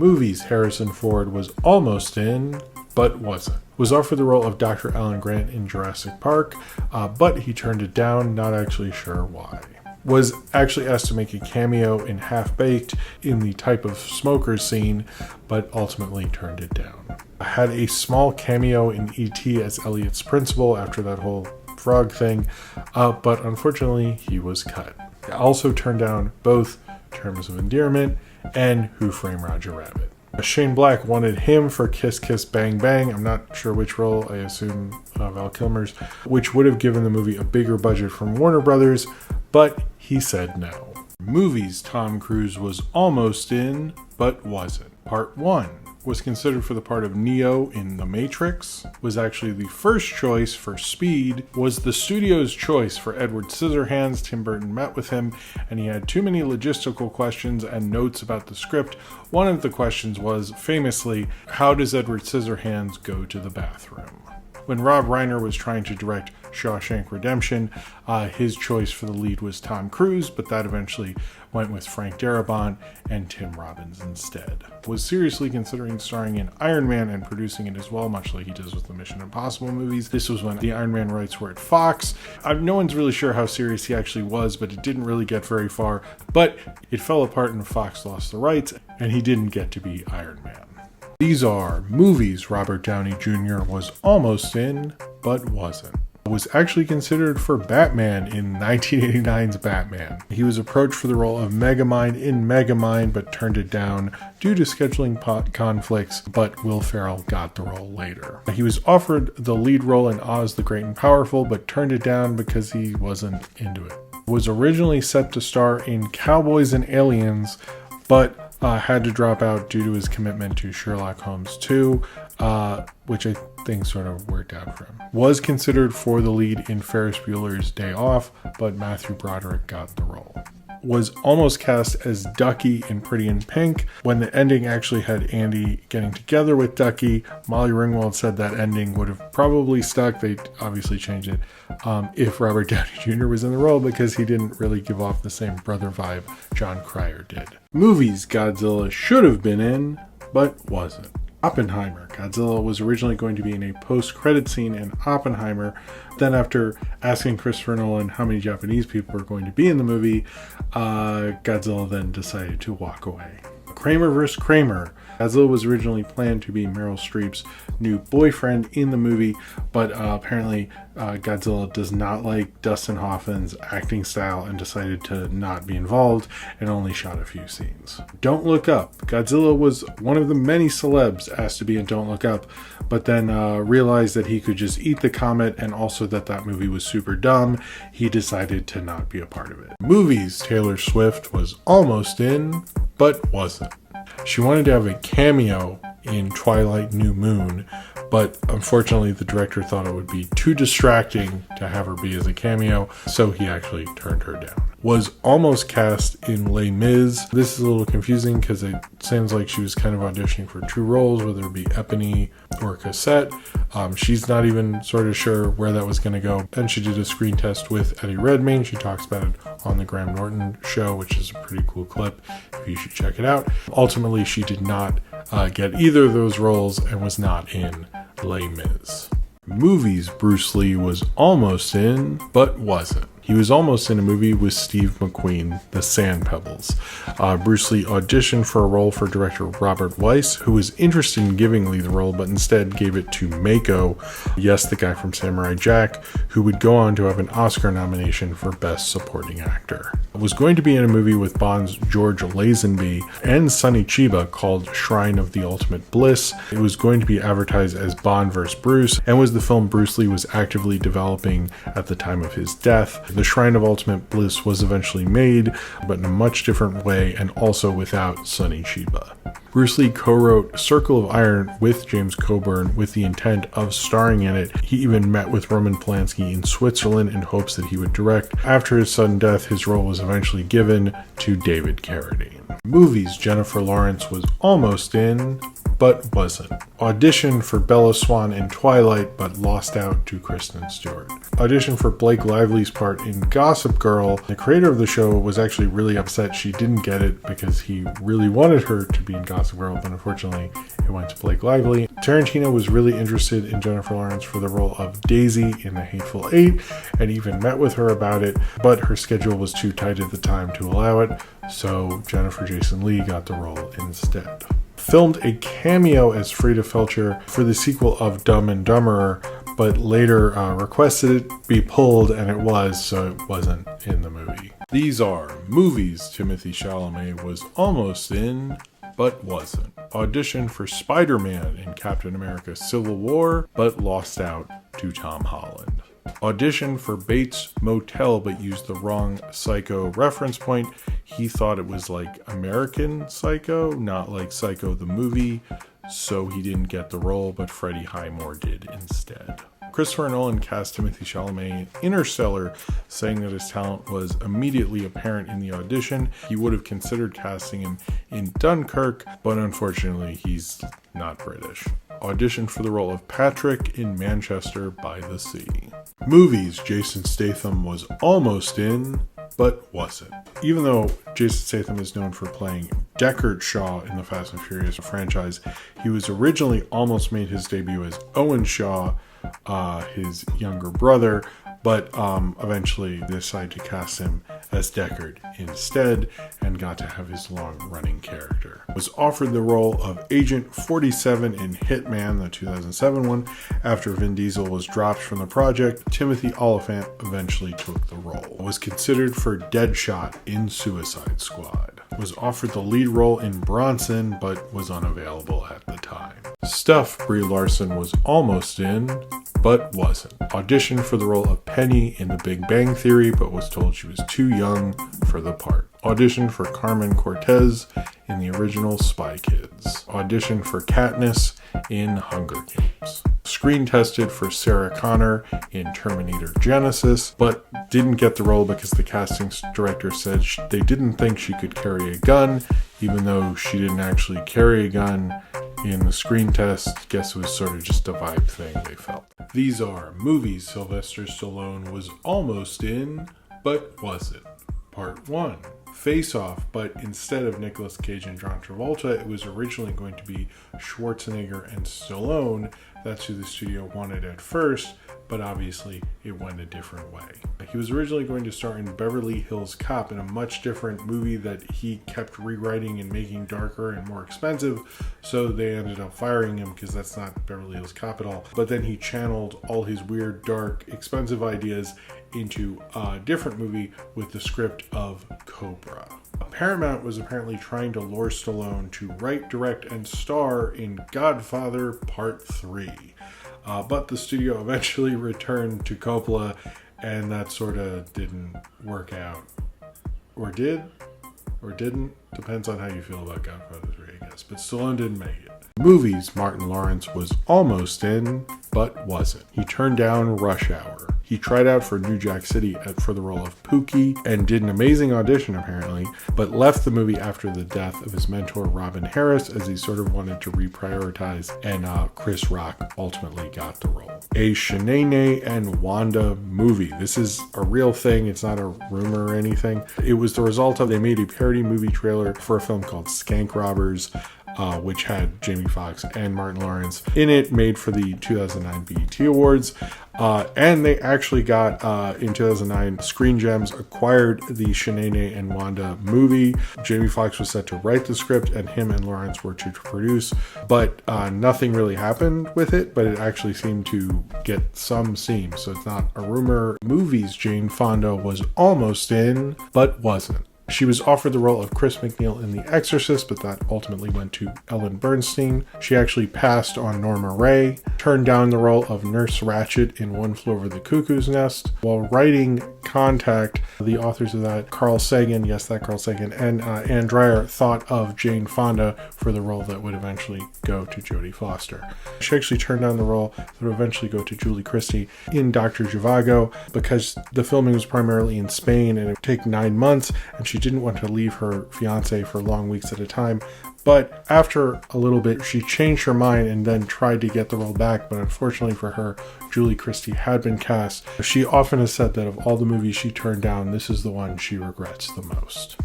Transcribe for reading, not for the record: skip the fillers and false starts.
Movies Harrison Ford was almost in, but wasn't. Was offered the role of Dr. Alan Grant in Jurassic Park, but he turned it down, not actually sure why. Was actually asked to make a cameo in Half-Baked in the type of smoker scene, but ultimately turned it down. Had a small cameo in E.T. as Elliot's principal after that whole frog thing, but unfortunately he was cut. Also turned down both Terms of Endearment and Who Framed Roger Rabbit. Shane Black wanted him for Kiss Kiss Bang Bang. I'm not sure which role, I assume Val Kilmer's, which would have given the movie a bigger budget from Warner Brothers, but he said no. Movies Tom Cruise was almost in, but wasn't. Part 1 was considered for the part of Neo in The Matrix, was actually the first choice for Speed, was the studio's choice for Edward Scissorhands. Tim Burton met with him, and he had too many logistical questions and notes about the script. One of the questions was, famously, how does Edward Scissorhands go to the bathroom? When Rob Reiner was trying to direct Shawshank Redemption, his choice for the lead was Tom Cruise, but that eventually went with Frank Darabont and Tim Robbins instead. Was seriously considering starring in Iron Man and producing it as well, much like he does with the Mission Impossible movies. This was when the Iron Man rights were at Fox. No one's really sure how serious he actually was, but it didn't really get very far. But it fell apart and Fox lost the rights, and he didn't get to be Iron Man. These are movies Robert Downey Jr. was almost in, but wasn't. Was actually considered for Batman in 1989's Batman. He was approached for the role of Megamind in Megamind, but turned it down due to scheduling conflicts, but Will Ferrell got the role later. He was offered the lead role in Oz the Great and Powerful, but turned it down because he wasn't into it. Was originally set to star in Cowboys and Aliens, but had to drop out due to his commitment to Sherlock Holmes 2, which I think sort of worked out for him. Was considered for the lead in Ferris Bueller's Day Off, but Matthew Broderick got the role. Was almost cast as Ducky in Pretty in Pink. When the ending actually had Andy getting together with Ducky, Molly Ringwald said that ending would have probably stuck. They obviously changed it if Robert Downey Jr. was in the role, because he didn't really give off the same brother vibe John Cryer did. Movies Godzilla should have been in, but wasn't. Oppenheimer. Godzilla was originally going to be in a post-credit scene in Oppenheimer. Then after asking Christopher Nolan how many Japanese people were going to be in the movie, Godzilla then decided to walk away. Kramer vs. Kramer. Godzilla was originally planned to be Meryl Streep's new boyfriend in the movie, but apparently Godzilla does not like Dustin Hoffman's acting style and decided to not be involved and only shot a few scenes. Don't Look Up. Godzilla was one of the many celebs asked to be in Don't Look Up, but then realized that he could just eat the comet and also that movie was super dumb. He decided to not be a part of it. Movies Taylor Swift was almost in, but wasn't. She wanted to have a cameo in Twilight New Moon, but unfortunately the director thought it would be too distracting to have her be as a cameo, so he actually turned her down. Was almost cast in Les Mis. This is a little confusing because it sounds like she was kind of auditioning for two roles, whether it be Epony or Cassette. She's not even sort of sure where that was going to go. And she did a screen test with Eddie Redmayne. She talks about it on the Graham Norton show, which is a pretty cool clip. You should check it out. Ultimately, she did not get either of those roles and was not in Les Mis. Movies Bruce Lee was almost in, but wasn't. He was almost in a movie with Steve McQueen, The Sand Pebbles. Bruce Lee auditioned for a role for director Robert Weiss, who was interested in giving Lee the role, but instead gave it to Mako, yes, the guy from Samurai Jack, who would go on to have an Oscar nomination for Best Supporting Actor. It was going to be in a movie with Bond's George Lazenby and Sonny Chiba called Shrine of the Ultimate Bliss. It was going to be advertised as Bond vs. Bruce, and was the film Bruce Lee was actively developing at the time of his death. The Shrine of Ultimate Bliss was eventually made, but in a much different way and also without Sonny Chiba. Bruce Lee co-wrote Circle of Iron with James Coburn with the intent of starring in it. He even met with Roman Polanski in Switzerland in hopes that he would direct. After his sudden death, his role was eventually given to David Carradine. Movies Jennifer Lawrence was almost in, but wasn't. Auditioned for Bella Swan in Twilight, but lost out to Kristen Stewart. Auditioned for Blake Lively's part in Gossip Girl. The creator of the show was actually really upset she didn't get it because he really wanted her to be in Gossip Girl, but unfortunately it went to Blake Lively. Tarantino was really interested in Jennifer Lawrence for the role of Daisy in The Hateful Eight and even met with her about it, but her schedule was too tight at the time to allow it, so Jennifer Jason Leigh got the role instead. Filmed a cameo as Frida Felcher for the sequel of Dumb and Dumberer, but later requested it be pulled, and it was, so it wasn't in the movie. These are movies Timothée Chalamet was almost in, but wasn't. Auditioned for Spider-Man in Captain America Civil War, but lost out to Tom Holland. Auditioned for Bates Motel, but used the wrong Psycho reference point. He thought it was like American Psycho, not like Psycho the movie, so he didn't get the role, but Freddie Highmore did instead. Christopher Nolan cast Timothée Chalamet in Interstellar, saying that his talent was immediately apparent in the audition. He would have considered casting him in Dunkirk, but unfortunately he's not British. Auditioned for the role of Patrick in Manchester by the Sea. Movies Jason Statham was almost in, but wasn't. Even though Jason Statham is known for playing Deckard Shaw in the Fast and Furious franchise, he was originally almost made his debut as Owen Shaw, his younger brother, but eventually decided to cast him as Deckard instead and got to have his long-running character. Was offered the role of Agent 47 in Hitman, the 2007 one. After Vin Diesel was dropped from the project, Timothy Olyphant eventually took the role. Was considered for Deadshot in Suicide Squad. Was offered the lead role in Bronson, but was unavailable at the time. Stuff Brie Larson was almost in, but wasn't. Auditioned for the role of Penny in The Big Bang Theory, but was told she was too young for the part. Auditioned for Carmen Cortez in the original Spy Kids. Auditioned for Katniss in Hunger Games. Screen tested for Sarah Connor in Terminator Genesis, but didn't get the role because the casting director said they didn't think she could carry a gun, even though she didn't actually carry a gun in the screen test. Guess it was sort of just a vibe thing they felt. These are movies Sylvester Stallone was almost in, but wasn't. Part 1. Face Off, but instead of Nicolas Cage and John Travolta, it was originally going to be Schwarzenegger and Stallone. That's who the studio wanted at first, but obviously it went a different way. He was originally going to star in Beverly Hills Cop, in a much different movie that he kept rewriting and making darker and more expensive, so they ended up firing him because that's not Beverly Hills Cop at all. But then he channeled all his weird, dark, expensive ideas into a different movie with the script of Cobra. Paramount was apparently trying to lure Stallone to write, direct, and star in Godfather Part 3. But the studio eventually returned to Coppola, and that sort of didn't work out. Or did? Or didn't? Depends on how you feel about Godfather 3, I guess. But Stallone didn't make it. Movies Martin Lawrence was almost in, but wasn't. He turned down Rush Hour. He tried out for New Jack City for the role of Pookie and did an amazing audition apparently, but left the movie after the death of his mentor Robin Harris, as he sort of wanted to reprioritize, and Chris Rock ultimately got the role. A Shanae and Wanda movie. This is a real thing. It's not a rumor or anything. It was the result of, they made a parody movie trailer for a film called Skank Robbers, which had Jamie Foxx and Martin Lawrence in it, made for the 2009 BET Awards. And they actually got, in 2009, Screen Gems acquired the Shanae and Wanda movie. Jamie Foxx was set to write the script, and him and Lawrence were to produce, but nothing really happened with it, but it actually seemed to get some steam, so it's not a rumor. Movies Jane Fonda was almost in, but wasn't. She was offered the role of Chris McNeil in The Exorcist, but that ultimately went to Ellen Bernstein. She actually passed on Norma Ray, turned down the role of Nurse Ratched in One Flew Over the Cuckoo's Nest. While writing Contact, the authors of that, Carl Sagan, yes, that Carl Sagan, and Ann Dwyer thought of Jane Fonda for the role that would eventually go to Jodie Foster. She actually turned down the role that would eventually go to Julie Christie in Dr. Zhivago because the filming was primarily in Spain and it would take 9 months, and she didn't want to leave her fiance for long weeks at a time. But after a little bit, she changed her mind and then tried to get the role back. But unfortunately for her, Julie Christie had been cast. She often has said that of all the movies she turned down, this is the one she regrets the most.